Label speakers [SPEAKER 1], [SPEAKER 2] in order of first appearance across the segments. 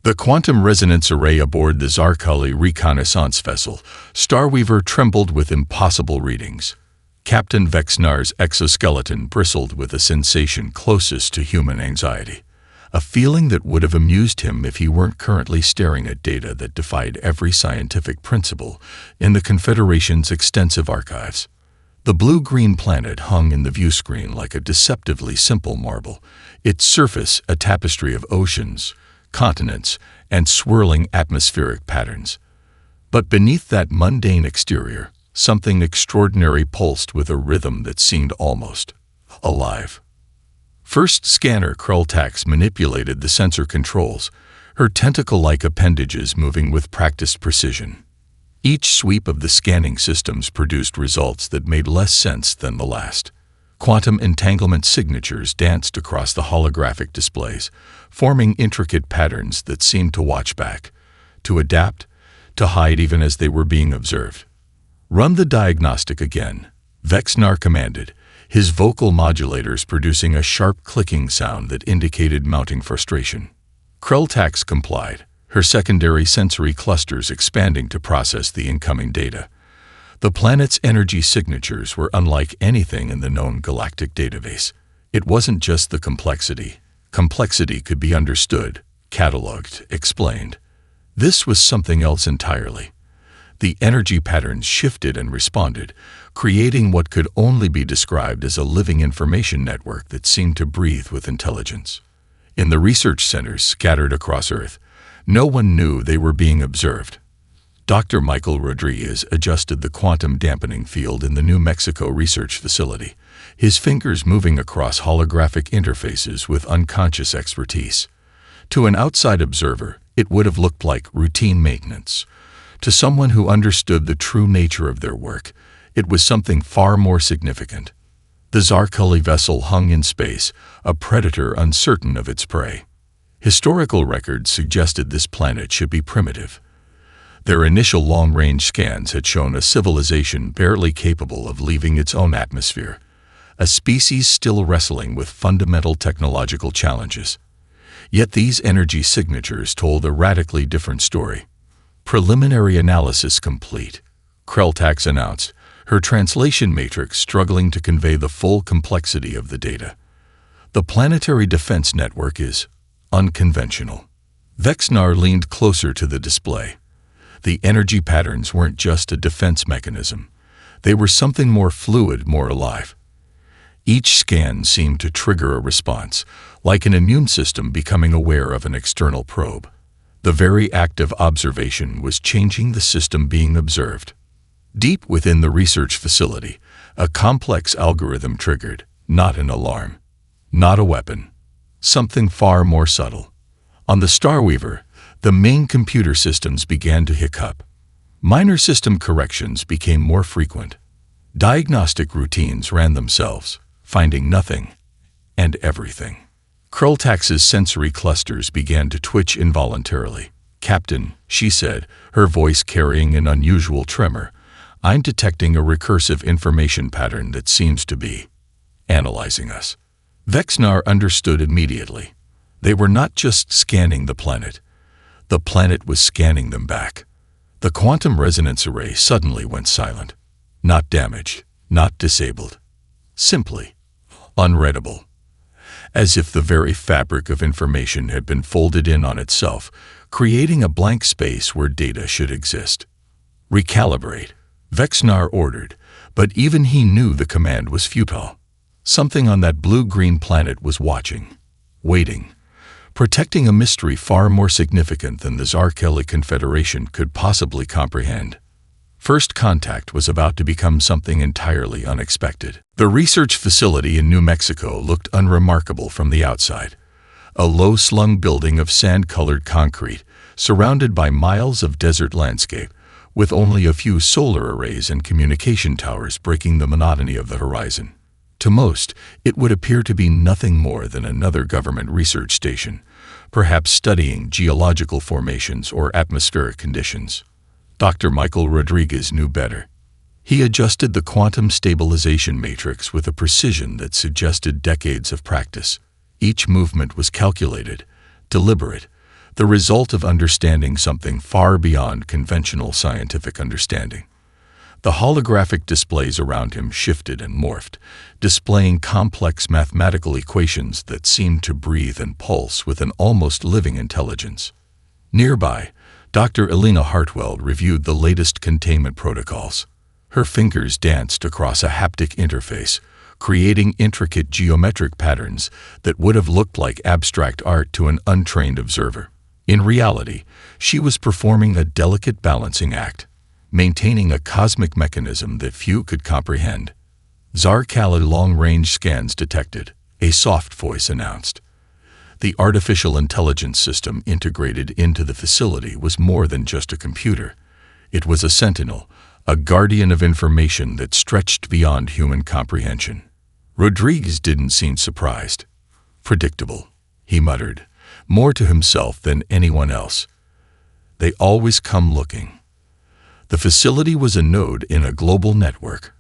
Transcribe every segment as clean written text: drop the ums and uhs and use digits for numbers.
[SPEAKER 1] The quantum resonance array aboard the Zarkali Reconnaissance vessel, Starweaver, trembled with impossible readings. Captain Vexnar's exoskeleton bristled with a sensation closest to human anxiety, a feeling that would have amused him if he weren't currently staring at data that defied every scientific principle in the Confederation's extensive archives. The blue-green planet hung in the view screen like a deceptively simple marble, its surface a tapestry of oceans, continents, and swirling atmospheric patterns. But beneath that mundane exterior, something extraordinary pulsed with a rhythm that seemed almost alive. First Scanner Krultax manipulated the sensor controls, her tentacle-like appendages moving with practiced precision. Each sweep of the scanning systems produced results that made less sense than the last. Quantum entanglement signatures danced across the holographic displays, forming intricate patterns that seemed to watch back, to adapt, to hide even as they were being observed. "Run the diagnostic again," Vexnar commanded, his vocal modulators producing a sharp clicking sound that indicated mounting frustration. Krultax complied, her secondary sensory clusters expanding to process the incoming data. The planet's energy signatures were unlike anything in the known galactic database. It wasn't just the complexity. Complexity could be understood, cataloged, explained. This was something else entirely. The energy patterns shifted and responded, creating what could only be described as a living information network that seemed to breathe with intelligence. In the research centers scattered across Earth, no one knew they were being observed. Dr. Michael Rodriguez adjusted the quantum dampening field in the New Mexico research facility, his fingers moving across holographic interfaces with unconscious expertise. To an outside observer, it would have looked like routine maintenance. To someone who understood the true nature of their work, it was something far more significant. The Zarkali vessel hung in space, a predator uncertain of its prey. Historical records suggested this planet should be primitive. Their initial long-range scans had shown a civilization barely capable of leaving its own atmosphere, a species still wrestling with fundamental technological challenges. Yet these energy signatures told a radically different story. "Preliminary analysis complete," Krultax announced, her translation matrix struggling to convey the full complexity of the data. "The planetary defense network is unconventional." Vexnar leaned closer to the display. The energy patterns weren't just a defense mechanism. They were something more fluid, more alive. Each scan seemed to trigger a response, like an immune system becoming aware of an external probe. The very act of observation was changing the system being observed. Deep within the research facility, a complex algorithm triggered, not an alarm, not a weapon, something far more subtle. On the Starweaver, the main computer systems began to hiccup. Minor system corrections became more frequent. Diagnostic routines ran themselves, finding nothing and everything. Krultax's sensory clusters began to twitch involuntarily. "Captain," she said, her voice carrying an unusual tremor, "I'm detecting a recursive information pattern that seems to be analyzing us." Vexnar understood immediately. They were not just scanning the planet. The planet was scanning them back. The quantum resonance array suddenly went silent. Not damaged, not disabled. Simply unreadable. As if the very fabric of information had been folded in on itself, creating a blank space where data should exist. "Recalibrate," Vexnar ordered, but even he knew the command was futile. Something on that blue-green planet was watching, waiting, protecting a mystery far more significant than the Zarkali Confederation could possibly comprehend. First contact was about to become something entirely unexpected. The research facility in New Mexico looked unremarkable from the outside. A low-slung building of sand-colored concrete, surrounded by miles of desert landscape, with only a few solar arrays and communication towers breaking the monotony of the horizon. To most, it would appear to be nothing more than another government research station, perhaps studying geological formations or atmospheric conditions. Dr. Michael Rodriguez knew better. He adjusted the quantum stabilization matrix with a precision that suggested decades of practice. Each movement was calculated, deliberate, the result of understanding something far beyond conventional scientific understanding. The holographic displays around him shifted and morphed, displaying complex mathematical equations that seemed to breathe and pulse with an almost living intelligence. Nearby, Dr. Elena Hartwell reviewed the latest containment protocols. Her fingers danced across a haptic interface, creating intricate geometric patterns that would have looked like abstract art to an untrained observer. In reality, she was performing a delicate balancing act, maintaining a cosmic mechanism that few could comprehend. Zarkali long-range scans detected, a soft voice announced. The artificial intelligence system integrated into the facility was more than just a computer. It was a sentinel, a guardian of information that stretched beyond human comprehension. Rodriguez didn't seem surprised. Predictable, he muttered, more to himself than anyone else. They always come looking. The facility was a node in a global network.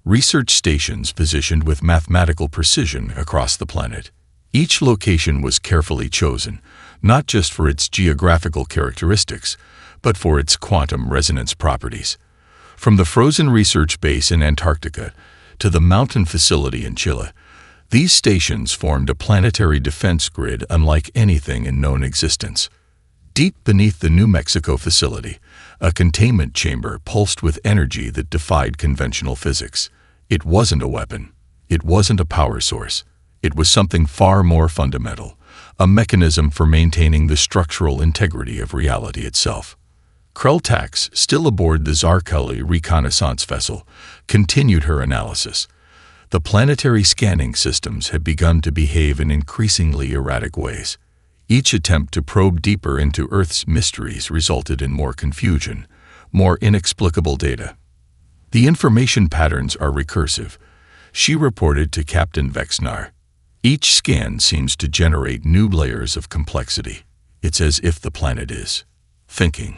[SPEAKER 1] Research stations positioned with mathematical precision across the planet. Each location was carefully chosen, not just for its geographical characteristics, but for its quantum resonance properties. From the frozen research base in Antarctica to the mountain facility in Chile, these stations formed a planetary defense grid unlike anything in known existence. Deep beneath the New Mexico facility, a containment chamber pulsed with energy that defied conventional physics. It wasn't a weapon. It wasn't a power source. It was something far more fundamental, a mechanism for maintaining the structural integrity of reality itself. Krell-Tax, still aboard the Zarkali Reconnaissance vessel, continued her analysis. The planetary scanning systems had begun to behave in increasingly erratic ways. Each attempt to probe deeper into Earth's mysteries resulted in more confusion, more inexplicable data. The information patterns are recursive, she reported to Captain Vexnar. Each scan seems to generate new layers of complexity. It's as if the planet is thinking.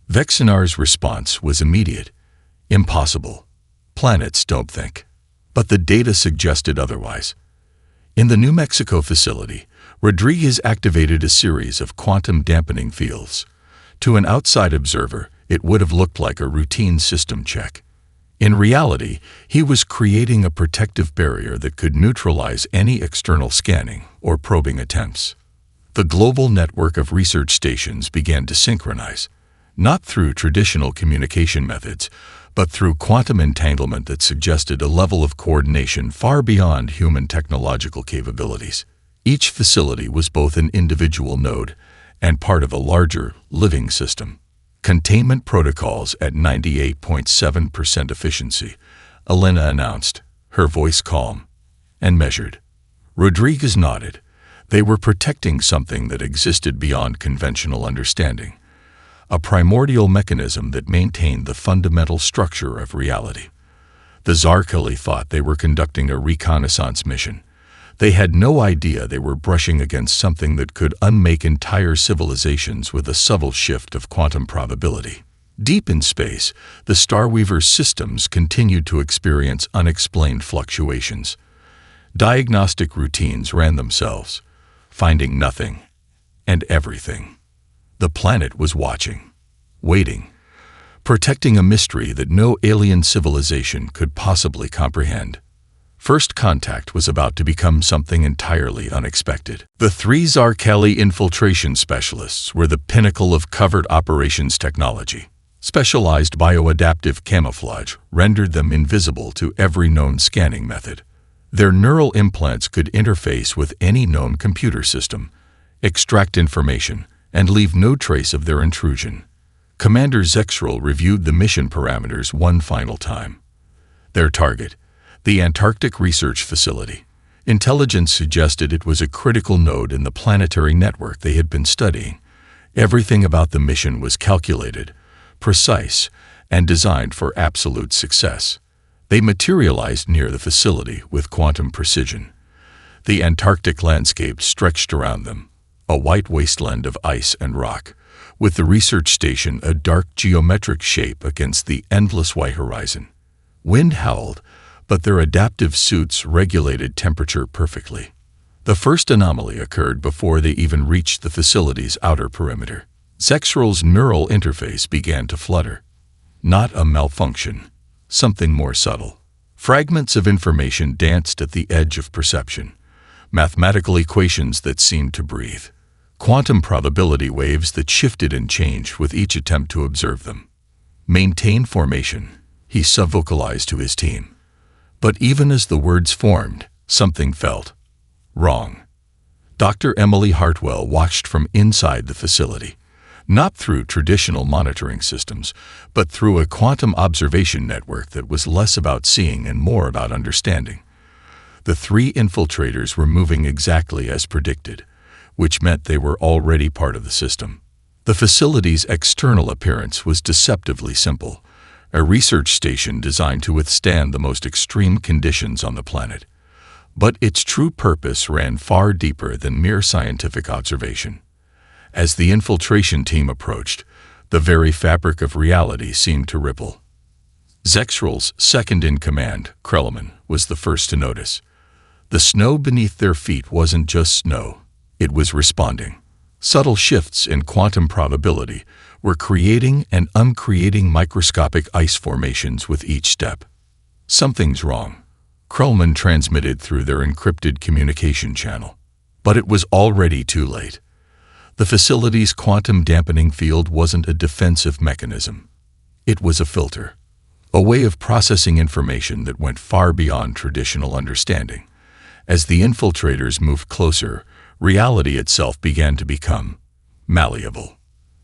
[SPEAKER 1] Vexnar's response was immediate. Impossible. Planets don't think. But the data suggested otherwise. In the New Mexico facility, Rodriguez activated a series of quantum dampening fields. To an outside observer, it would have looked like a routine system check. In reality, he was creating a protective barrier that could neutralize any external scanning or probing attempts. The global network of research stations began to synchronize, not through traditional communication methods, but through quantum entanglement that suggested a level of coordination far beyond human technological capabilities. Each facility was both an individual node and part of a larger, living system. Containment protocols at 98.7% efficiency, Elena announced, her voice calm and measured. Rodriguez nodded. They were protecting something that existed beyond conventional understanding, a primordial mechanism that maintained the fundamental structure of reality. The Zarkali thought they were conducting a reconnaissance mission. They had no idea they were brushing against something that could unmake entire civilizations with a subtle shift of quantum probability. Deep in space, the Starweaver's systems continued to experience unexplained fluctuations. Diagnostic routines ran themselves, finding nothing and everything. The planet was watching, waiting, protecting a mystery that no alien civilization could possibly comprehend. First contact was about to become something entirely unexpected. The three Zarkali infiltration specialists were the pinnacle of covert operations technology. Specialized bioadaptive camouflage rendered them invisible to every known scanning method. Their neural implants could interface with any known computer system, extract information, and leave no trace of their intrusion. Commander Zexrel reviewed the mission parameters one final time. Their target, the Antarctic Research Facility. Intelligence suggested it was a critical node in the planetary network they had been studying. Everything about the mission was calculated, precise, and designed for absolute success. They materialized near the facility with quantum precision. The Antarctic landscape stretched around them, a white wasteland of ice and rock, with the research station a dark geometric shape against the endless white horizon. Wind howled, but their adaptive suits regulated temperature perfectly. The first anomaly occurred before they even reached the facility's outer perimeter. Zexral's neural interface began to flutter. Not a malfunction, something more subtle. Fragments of information danced at the edge of perception. Mathematical equations that seemed to breathe. Quantum probability waves that shifted and changed with each attempt to observe them. Maintain formation, he subvocalized to his team. But even as the words formed, something felt wrong. Dr. Emily Hartwell watched from inside the facility, not through traditional monitoring systems, but through a quantum observation network that was less about seeing and more about understanding. The three infiltrators were moving exactly as predicted, which meant they were already part of the system. The facility's external appearance was deceptively simple, a research station designed to withstand the most extreme conditions on the planet. But its true purpose ran far deeper than mere scientific observation. As the infiltration team approached, the very fabric of reality seemed to ripple. Zexral's second-in-command, Krellman, was the first to notice. The snow beneath their feet wasn't just snow, it was responding. Subtle shifts in quantum probability were creating and uncreating microscopic ice formations with each step. Something's wrong, Krellman transmitted through their encrypted communication channel. But it was already too late. The facility's quantum dampening field wasn't a defensive mechanism. It was a filter, a way of processing information that went far beyond traditional understanding. As the infiltrators moved closer, reality itself began to become malleable.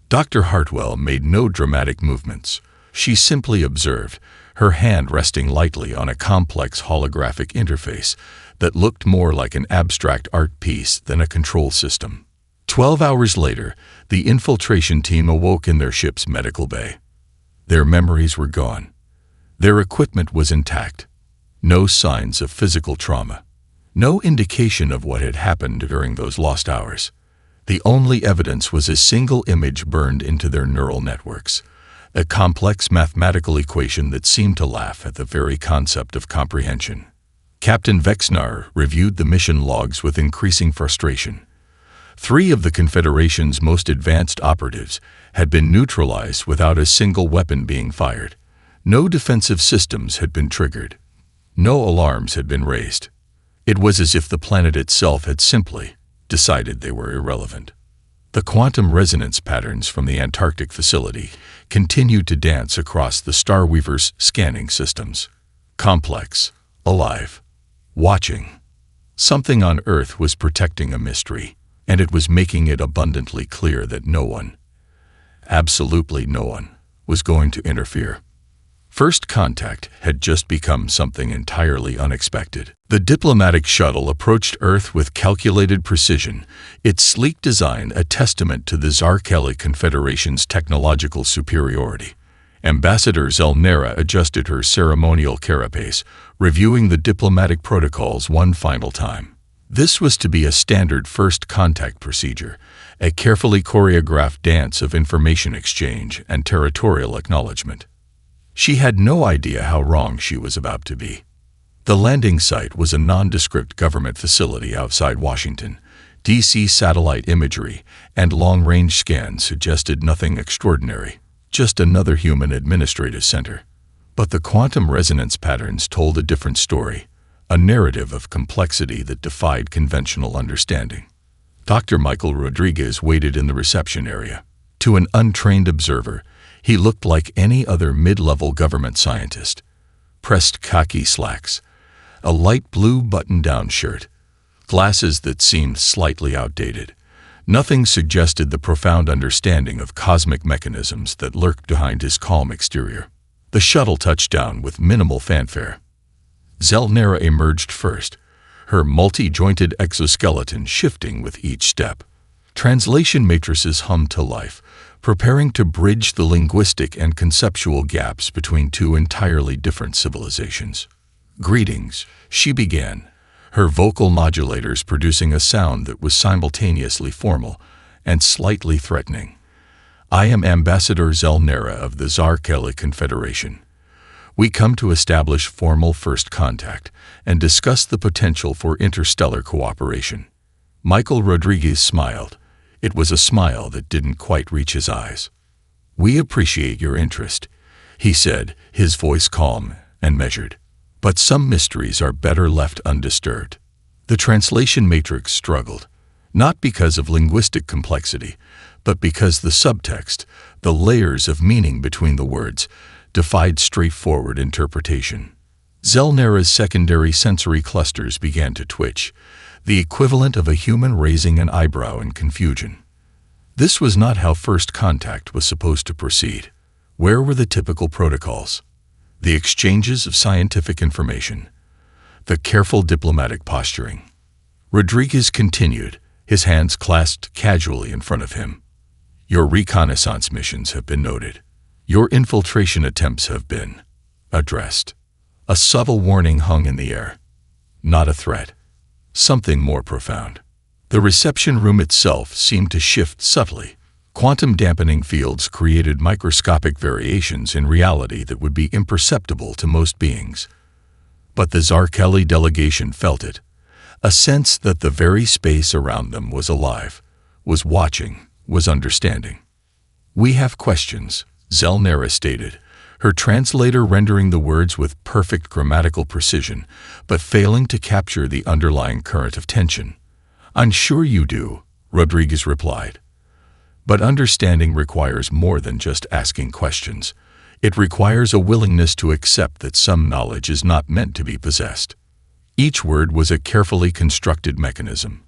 [SPEAKER 1] Dr. Hartwell made no dramatic movements. She simply observed, her hand resting lightly on a complex holographic interface that looked more like an abstract art piece than a control system. 12 hours later, the infiltration team awoke in their ship's medical bay. Their memories were gone. Their equipment was intact. No signs of physical trauma. No indication of what had happened during those lost hours. The only evidence was a single image burned into their neural networks, a complex mathematical equation that seemed to laugh at the very concept of comprehension. Captain Vexnar reviewed the mission logs with increasing frustration. 3 of the Confederation's most advanced operatives had been neutralized without a single weapon being fired. No defensive systems had been triggered. No alarms had been raised. It was as if the planet itself had simply decided they were irrelevant. The quantum resonance patterns from the Antarctic facility continued to dance across the Starweaver's scanning systems. Complex, alive, watching. Something on Earth was protecting a mystery, and it was making it abundantly clear that no one, absolutely no one, was going to interfere. First contact had just become something entirely unexpected. The diplomatic shuttle approached Earth with calculated precision, its sleek design a testament to the Zarkeli Confederation's technological superiority. Ambassador Zelnera adjusted her ceremonial carapace, reviewing the diplomatic protocols one final time. This was to be a standard first contact procedure, a carefully choreographed dance of information exchange and territorial acknowledgement. She had no idea how wrong she was about to be. The landing site was a nondescript government facility outside Washington. DC satellite imagery and long-range scans suggested nothing extraordinary, just another human administrative center. But the quantum resonance patterns told a different story, a narrative of complexity that defied conventional understanding. Dr. Michael Rodriguez waited in the reception area. To an untrained observer, he looked like any other mid-level government scientist. Pressed khaki slacks, a light blue button-down shirt, glasses that seemed slightly outdated. Nothing suggested the profound understanding of cosmic mechanisms that lurked behind his calm exterior. The shuttle touched down with minimal fanfare. Zelnera emerged first, her multi-jointed exoskeleton shifting with each step. Translation matrices hummed to life, preparing to bridge the linguistic and conceptual gaps between 2 entirely different civilizations. "Greetings," she began, her vocal modulators producing a sound that was simultaneously formal and slightly threatening. "I am Ambassador Zelnera of the Zarkeli Confederation. We come to establish formal first contact and discuss the potential for interstellar cooperation." Michael Rodriguez smiled. It was a smile that didn't quite reach his eyes. "We appreciate your interest," he said, his voice calm and measured. "But some mysteries are better left undisturbed." The translation matrix struggled, not because of linguistic complexity, but because the subtext, the layers of meaning between the words, defied straightforward interpretation. Zelnera's secondary sensory clusters began to twitch, the equivalent of a human raising an eyebrow in confusion. This was not how first contact was supposed to proceed. Where were the typical protocols? The exchanges of scientific information, the careful diplomatic posturing. Rodriguez continued, his hands clasped casually in front of him. "Your reconnaissance missions have been noted. Your infiltration attempts have been addressed." A subtle warning hung in the air. Not a threat. Something more profound. The reception room itself seemed to shift subtly. Quantum dampening fields created microscopic variations in reality that would be imperceptible to most beings. But the Zarkeli delegation felt it, a sense that the very space around them was alive, was watching, was understanding. "We have questions," Zelnera stated, her translator rendering the words with perfect grammatical precision, but failing to capture the underlying current of tension. "I'm sure you do," Rodriguez replied. "But understanding requires more than just asking questions. It requires a willingness to accept that some knowledge is not meant to be possessed." Each word was a carefully constructed mechanism,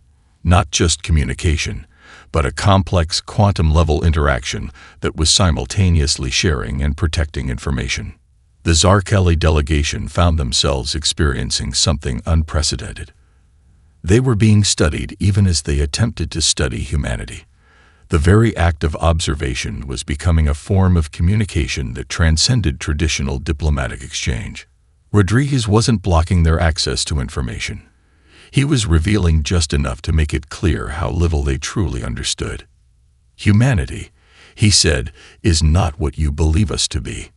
[SPEAKER 1] not just communication, but a complex quantum-level interaction that was simultaneously sharing and protecting information. The Zarkeli delegation found themselves experiencing something unprecedented. They were being studied even as they attempted to study humanity. The very act of observation was becoming a form of communication that transcended traditional diplomatic exchange. Rodriguez wasn't blocking their access to information. He was revealing just enough to make it clear how little they truly understood. "Humanity," he said, "is not what you believe us to be."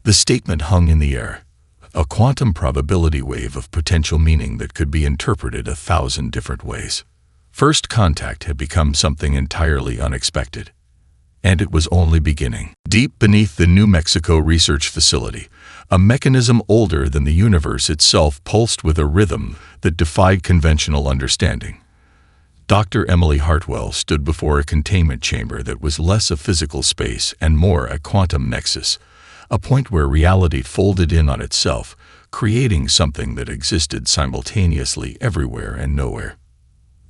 [SPEAKER 1] The statement hung in the air, a quantum probability wave of potential meaning that could be interpreted 1,000 different ways. First contact had become something entirely unexpected. And it was only beginning. Deep beneath the New Mexico research facility, a mechanism older than the universe itself pulsed with a rhythm that defied conventional understanding. Dr. Emily Hartwell stood before a containment chamber that was less a physical space and more a quantum nexus, a point where reality folded in on itself, creating something that existed simultaneously everywhere and nowhere.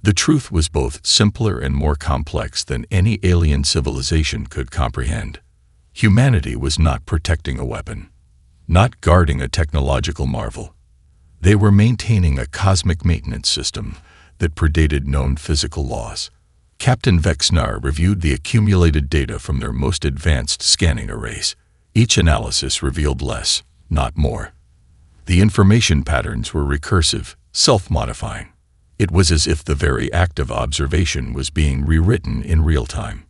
[SPEAKER 1] The truth was both simpler and more complex than any alien civilization could comprehend. Humanity was not protecting a weapon, not guarding a technological marvel. They were maintaining a cosmic maintenance system that predated known physical laws. Captain Vexnar reviewed the accumulated data from their most advanced scanning arrays. Each analysis revealed less, not more. The information patterns were recursive, self-modifying. It was as if the very act of observation was being rewritten in real time.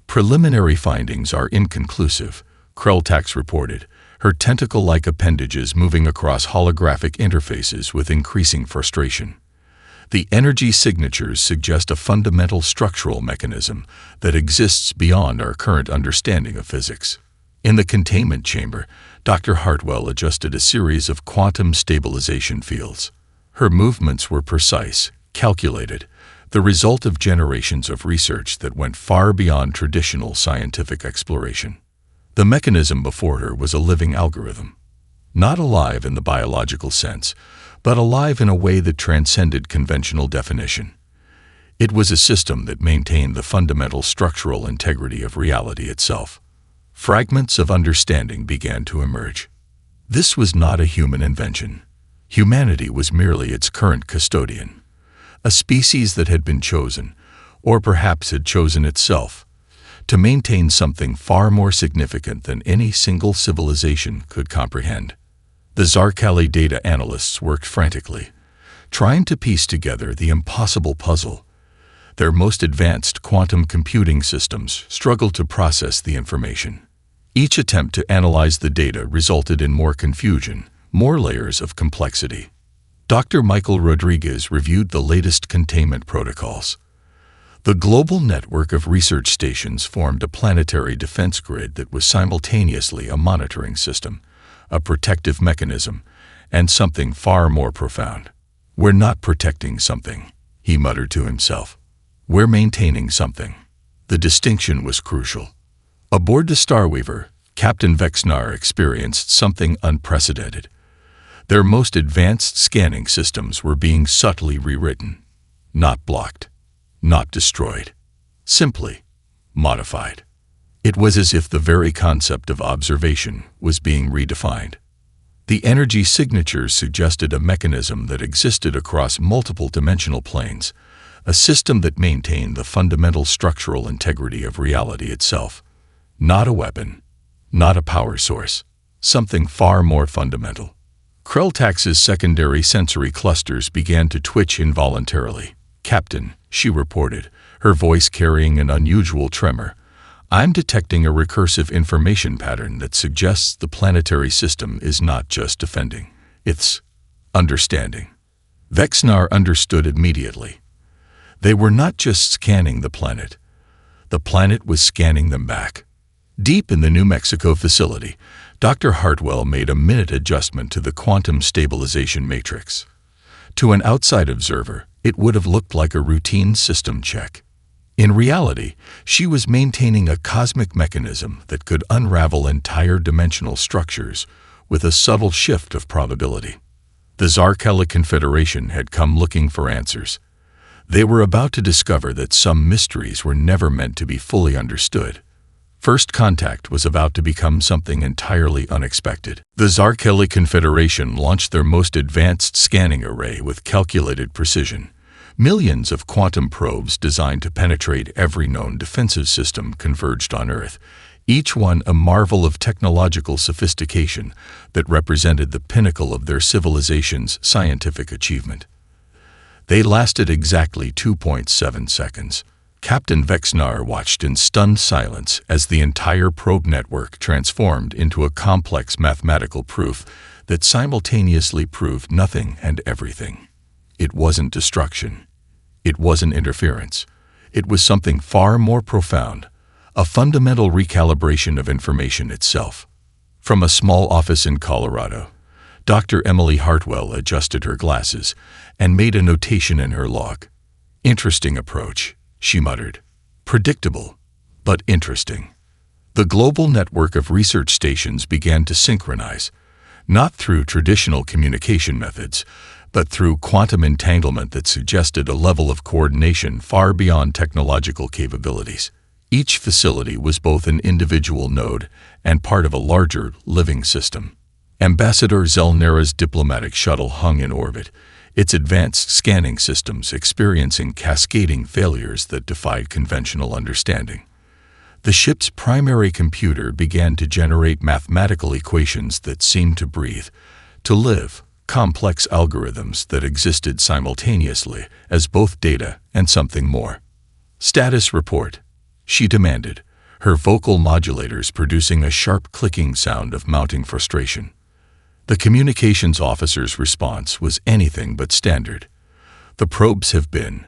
[SPEAKER 1] "Preliminary findings are inconclusive," Krelltax reported, her tentacle-like appendages moving across holographic interfaces with increasing frustration. "The energy signatures suggest a fundamental structural mechanism that exists beyond our current understanding of physics." In the containment chamber, Dr. Hartwell adjusted a series of quantum stabilization fields. Her movements were precise, calculated, the result of generations of research that went far beyond traditional scientific exploration. The mechanism before her was a living algorithm, not alive in the biological sense, but alive in a way that transcended conventional definition. It was a system that maintained the fundamental structural integrity of reality itself. Fragments of understanding began to emerge. This was not a human invention. Humanity was merely its current custodian, a species that had been chosen, or perhaps had chosen itself, to maintain something far more significant than any single civilization could comprehend. The Zarkeli data analysts worked frantically, trying to piece together the impossible puzzle. Their most advanced quantum computing systems struggled to process the information. Each attempt to analyze the data resulted in more confusion, more layers of complexity. Dr. Michael Rodriguez reviewed the latest containment protocols. The global network of research stations formed a planetary defense grid that was simultaneously a monitoring system, a protective mechanism, and something far more profound. "We're not protecting something," he muttered to himself. "We're maintaining something." The distinction was crucial. Aboard the Starweaver, Captain Vexnar experienced something unprecedented. Their most advanced scanning systems were being subtly rewritten, not blocked, not destroyed, simply modified. It was as if the very concept of observation was being redefined. The energy signatures suggested a mechanism that existed across multiple dimensional planes, a system that maintained the fundamental structural integrity of reality itself. Not a weapon, not a power source, something far more fundamental. Krelltax's secondary sensory clusters began to twitch involuntarily. "Captain," she reported, her voice carrying an unusual tremor, "I'm detecting a recursive information pattern that suggests the planetary system is not just defending, it's understanding." Vexnar understood immediately. They were not just scanning the planet was scanning them back. Deep in the New Mexico facility, Dr. Hartwell made a minute adjustment to the quantum stabilization matrix. To an outside observer, it would have looked like a routine system check. In reality, she was maintaining a cosmic mechanism that could unravel entire dimensional structures with a subtle shift of probability. The Zarkella Confederation had come looking for answers. They were about to discover that some mysteries were never meant to be fully understood. First Contact was about to become something entirely unexpected. The Zarkella Confederation launched their most advanced scanning array with calculated precision. Millions of quantum probes designed to penetrate every known defensive system converged on Earth, each one a marvel of technological sophistication that represented the pinnacle of their civilization's scientific achievement. They lasted exactly 2.7 seconds. Captain Vexnar watched in stunned silence as the entire probe network transformed into a complex mathematical proof that simultaneously proved nothing and everything. It wasn't destruction. It wasn't interference. It was something far more profound, a fundamental recalibration of information itself. From a small office in Colorado, Dr. Emily Hartwell adjusted her glasses and made a notation in her log. "Interesting approach," she muttered. "Predictable, but interesting." The global network of research stations began to synchronize, not through traditional communication methods, but through quantum entanglement that suggested a level of coordination far beyond technological capabilities. Each facility was both an individual node and part of a larger, living system. Ambassador Zelnera's diplomatic shuttle hung in orbit, its advanced scanning systems experiencing cascading failures that defied conventional understanding. The ship's primary computer began to generate mathematical equations that seemed to breathe, to live, complex algorithms that existed simultaneously as both data and something more. "Status report," she demanded, her vocal modulators producing a sharp clicking sound of mounting frustration. The communications officer's response was anything but standard. "The probes have been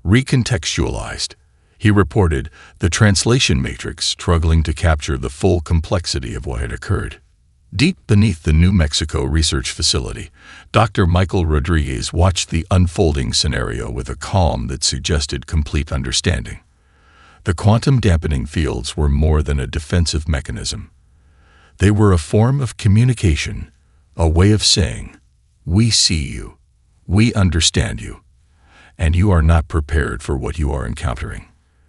[SPEAKER 1] recontextualized," he reported, the translation matrix struggling to capture the full complexity of what had occurred. Deep beneath the New Mexico research facility, Dr. Michael Rodriguez watched the unfolding scenario with a calm that suggested complete understanding. The quantum dampening fields were more than a defensive mechanism. They were a form of communication, a way of saying, "We see you, we understand you, and you are not prepared for what you are encountering."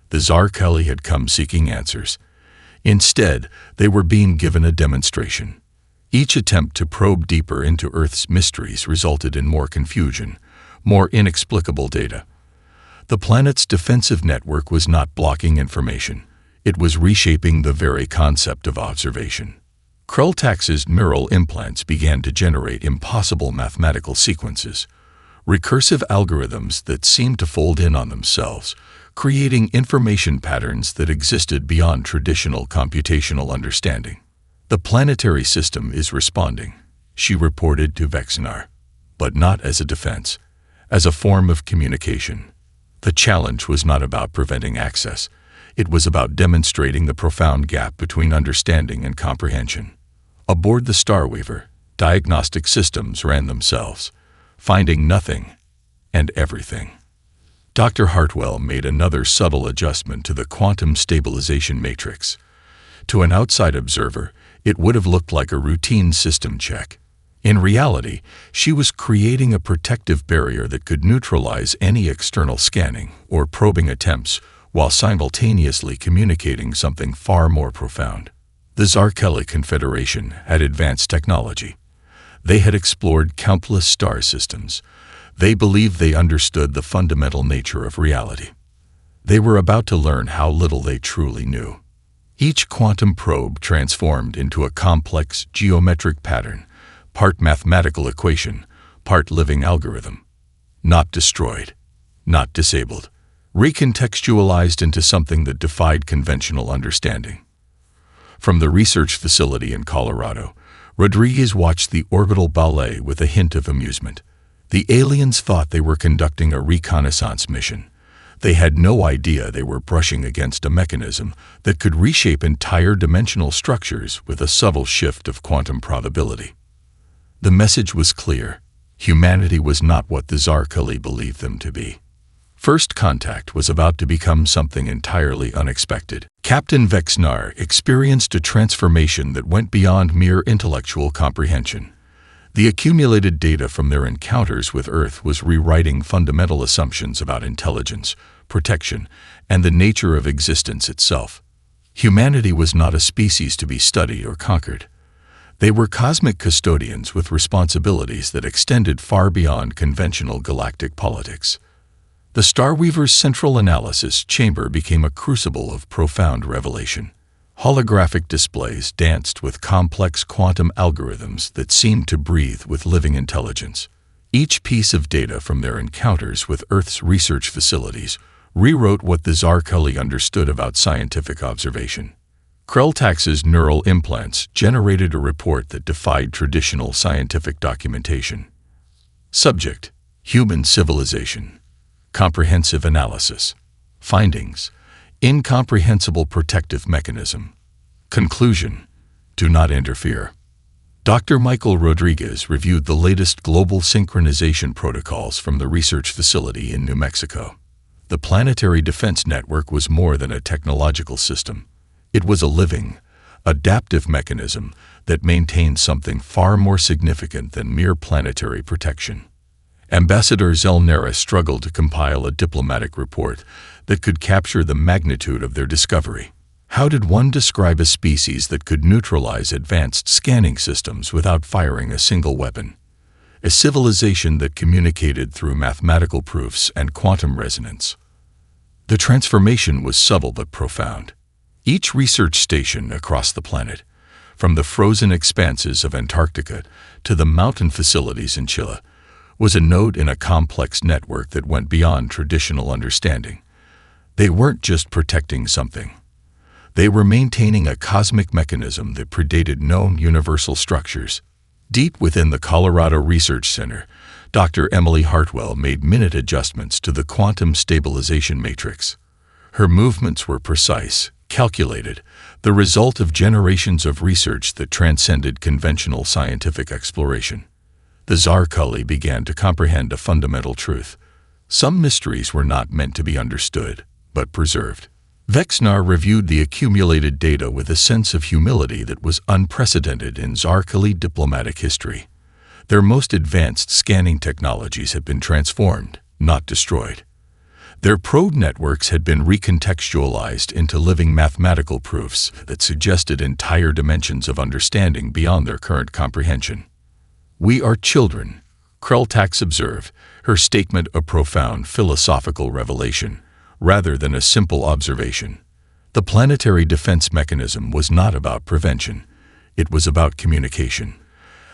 [SPEAKER 1] The Zarkella had come seeking answers. Instead, they were being given a demonstration. Each attempt to probe deeper into Earth's mysteries resulted in more confusion, more inexplicable data. The planet's defensive network was not blocking information. It was reshaping the very concept of observation. Krelltax's neural implants began to generate impossible mathematical sequences, recursive algorithms that seemed to fold in on themselves, creating information patterns that existed beyond traditional computational understanding. "The planetary system is responding," she reported to Vexnar, "but not as a defense, as a form of communication." The challenge was not about preventing access. It was about demonstrating the profound gap between understanding and comprehension. Aboard the Starweaver, diagnostic systems ran themselves, finding nothing and everything. Dr. Hartwell made another subtle adjustment to the quantum stabilization matrix. To an outside observer, it would have looked like a routine system check. In reality, she was creating a protective barrier that could neutralize any external scanning or probing attempts while simultaneously communicating something far more profound. The Zarkeli Confederation had advanced technology. They had explored countless star systems. They believed they understood the fundamental nature of reality. They were about to learn how little they truly knew. Each quantum probe transformed into a complex geometric pattern, part mathematical equation, part living algorithm. Not destroyed, not disabled, recontextualized into something that defied conventional understanding. From the research facility in Colorado, Rodriguez watched the orbital ballet with a hint of amusement. The aliens thought they were conducting a reconnaissance mission. They had no idea they were brushing against a mechanism that could reshape entire dimensional structures with a subtle shift of quantum probability. The message was clear. Humanity was not what the Zarkeli believed them to be. First Contact was about to become something entirely unexpected. Captain Vexnar experienced a transformation that went beyond mere intellectual comprehension. The accumulated data from their encounters with Earth was rewriting fundamental assumptions about intelligence, protection, and the nature of existence itself. Humanity was not a species to be studied or conquered. They were cosmic custodians with responsibilities that extended far beyond conventional galactic politics. The Starweaver's central analysis chamber became a crucible of profound revelation. Holographic displays danced with complex quantum algorithms that seemed to breathe with living intelligence. Each piece of data from their encounters with Earth's research facilities rewrote what the Zarkeli understood about scientific observation. Krelltax's neural implants generated a report that defied traditional scientific documentation. Subject: human civilization. Comprehensive analysis. Findings: incomprehensible protective mechanism. Conclusion: do not interfere. Dr. Michael Rodriguez reviewed the latest global synchronization protocols from the research facility in New Mexico. The Planetary Defense Network was more than a technological system. It was a living, adaptive mechanism that maintained something far more significant than mere planetary protection. Ambassador Zelnera struggled to compile a diplomatic report that could capture the magnitude of their discovery. How did one describe a species that could neutralize advanced scanning systems without firing a single weapon? A civilization that communicated through mathematical proofs and quantum resonance. The transformation was subtle but profound. Each research station across the planet, from the frozen expanses of Antarctica to the mountain facilities in Chile, was a node in a complex network that went beyond traditional understanding. They weren't just protecting something. They were maintaining a cosmic mechanism that predated known universal structures. Deep within the Colorado Research Center, Dr. Emily Hartwell made minute adjustments to the quantum stabilization matrix. Her movements were precise, calculated, the result of generations of research that transcended conventional scientific exploration. The Zarkeli began to comprehend a fundamental truth. Some mysteries were not meant to be understood, but preserved. Vexnar reviewed the accumulated data with a sense of humility that was unprecedented in Zarkeli diplomatic history. Their most advanced scanning technologies had been transformed, not destroyed. Their probe networks had been recontextualized into living mathematical proofs that suggested entire dimensions of understanding beyond their current comprehension. "We are children," Krelltax observed, her statement a profound philosophical revelation, rather than a simple observation. The planetary defense mechanism was not about prevention. It was about communication.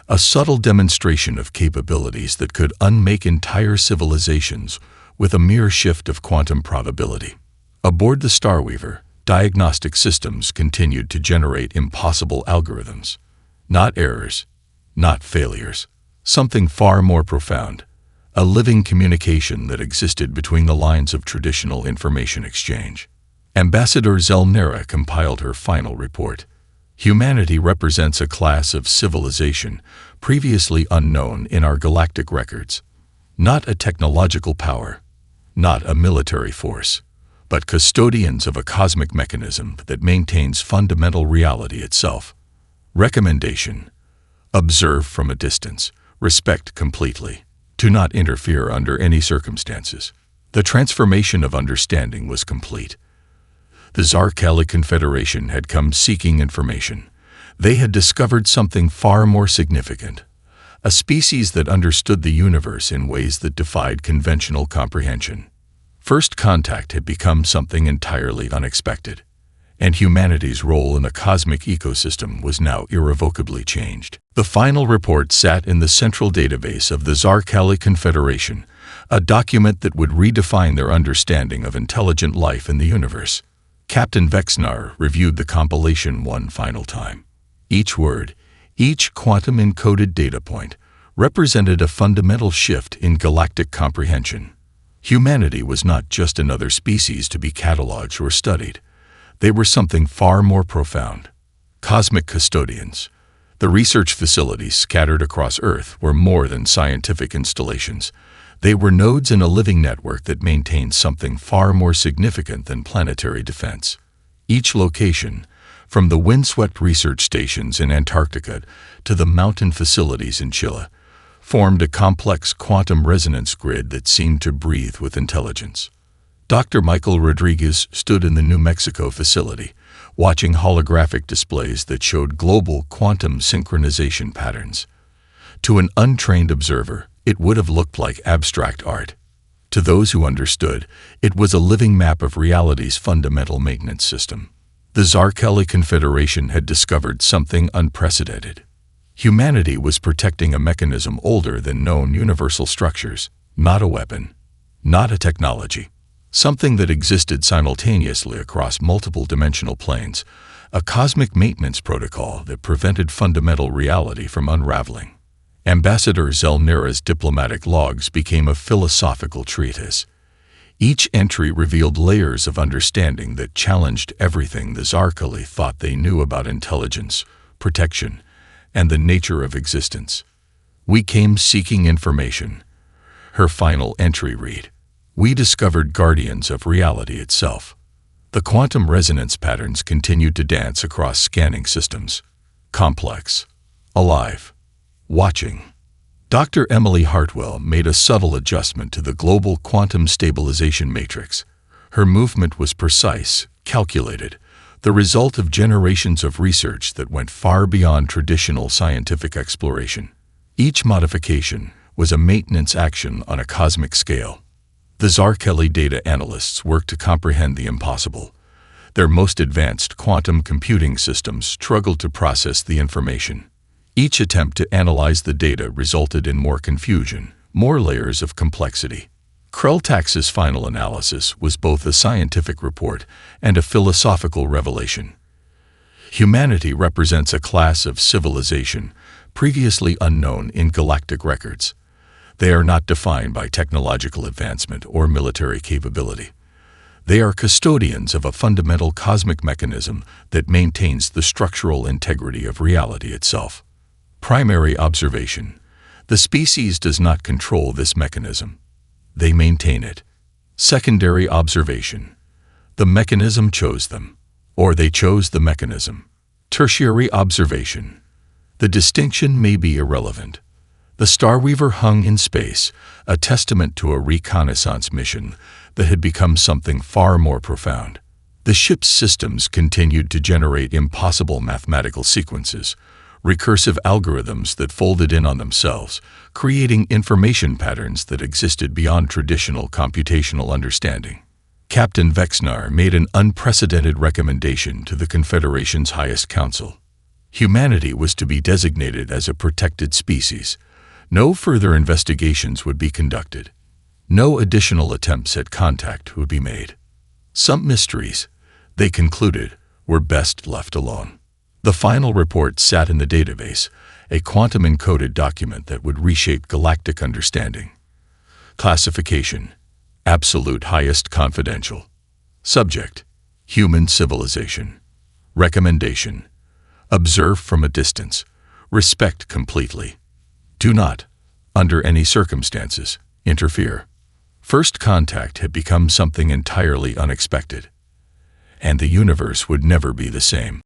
[SPEAKER 1] A subtle demonstration of capabilities that could unmake entire civilizations with a mere shift of quantum probability. Aboard the Starweaver, diagnostic systems continued to generate impossible algorithms. Not errors, not failures. Something far more profound. A living communication that existed between the lines of traditional information exchange. Ambassador Zelnera compiled her final report. Humanity represents a class of civilization previously unknown in our galactic records. Not a technological power, not a military force, but custodians of a cosmic mechanism that maintains fundamental reality itself. Recommendation: observe from a distance, respect completely. Do not interfere under any circumstances. The transformation of understanding was complete. The Zarkali Confederation had come seeking information. They had discovered something far more significant. A species that understood the universe in ways that defied conventional comprehension. First contact had become something entirely unexpected, and humanity's role in the cosmic ecosystem was now irrevocably changed. The final report sat in the central database of the Zarkali Confederation, a document that would redefine their understanding of intelligent life in the universe. Captain Vexnar reviewed the compilation one final time. Each word, each quantum-encoded data point, represented a fundamental shift in galactic comprehension. Humanity was not just another species to be cataloged or studied. They were something far more profound. Cosmic custodians. The research facilities scattered across Earth were more than scientific installations. They were nodes in a living network that maintained something far more significant than planetary defense. Each location, from the windswept research stations in Antarctica to the mountain facilities in Chile, formed a complex quantum resonance grid that seemed to breathe with intelligence. Dr. Michael Rodriguez stood in the New Mexico facility, watching holographic displays that showed global quantum synchronization patterns. To an untrained observer, it would have looked like abstract art. To those who understood, it was a living map of reality's fundamental maintenance system. The Zarkali Confederation had discovered something unprecedented. Humanity was protecting a mechanism older than known universal structures, not a weapon, not a technology. Something that existed simultaneously across multiple dimensional planes, a cosmic maintenance protocol that prevented fundamental reality from unraveling. Ambassador Zelnera's diplomatic logs became a philosophical treatise. Each entry revealed layers of understanding that challenged everything the Zarkali thought they knew about intelligence, protection, and the nature of existence. We came seeking information. Her final entry read, "We discovered guardians of reality itself." The quantum resonance patterns continued to dance across scanning systems. Complex, alive, watching. Dr. Emily Hartwell made a subtle adjustment to the global quantum stabilization matrix. Her movement was precise, calculated, the result of generations of research that went far beyond traditional scientific exploration. Each modification was a maintenance action on a cosmic scale. The Zarkali data analysts worked to comprehend the impossible. Their most advanced quantum computing systems struggled to process the information. Each attempt to analyze the data resulted in more confusion, more layers of complexity. Krelltax's final analysis was both a scientific report and a philosophical revelation. Humanity represents a class of civilization previously unknown in galactic records. They are not defined by technological advancement or military capability. They are custodians of a fundamental cosmic mechanism that maintains the structural integrity of reality itself. Primary observation: the species does not control this mechanism. They maintain it. Secondary observation: the mechanism chose them, or they chose the mechanism. Tertiary observation: the distinction may be irrelevant. The Starweaver hung in space, a testament to a reconnaissance mission that had become something far more profound. The ship's systems continued to generate impossible mathematical sequences, recursive algorithms that folded in on themselves, creating information patterns that existed beyond traditional computational understanding. Captain Vexnar made an unprecedented recommendation to the Confederation's highest council. Humanity was to be designated as a protected species. No further investigations would be conducted. No additional attempts at contact would be made. Some mysteries, they concluded, were best left alone. The final report sat in the database, a quantum-encoded document that would reshape galactic understanding. Classification: absolute highest confidential. Subject: human civilization. Recommendation: observe from a distance. Respect completely. Do not, under any circumstances, interfere. First contact had become something entirely unexpected, and the universe would never be the same.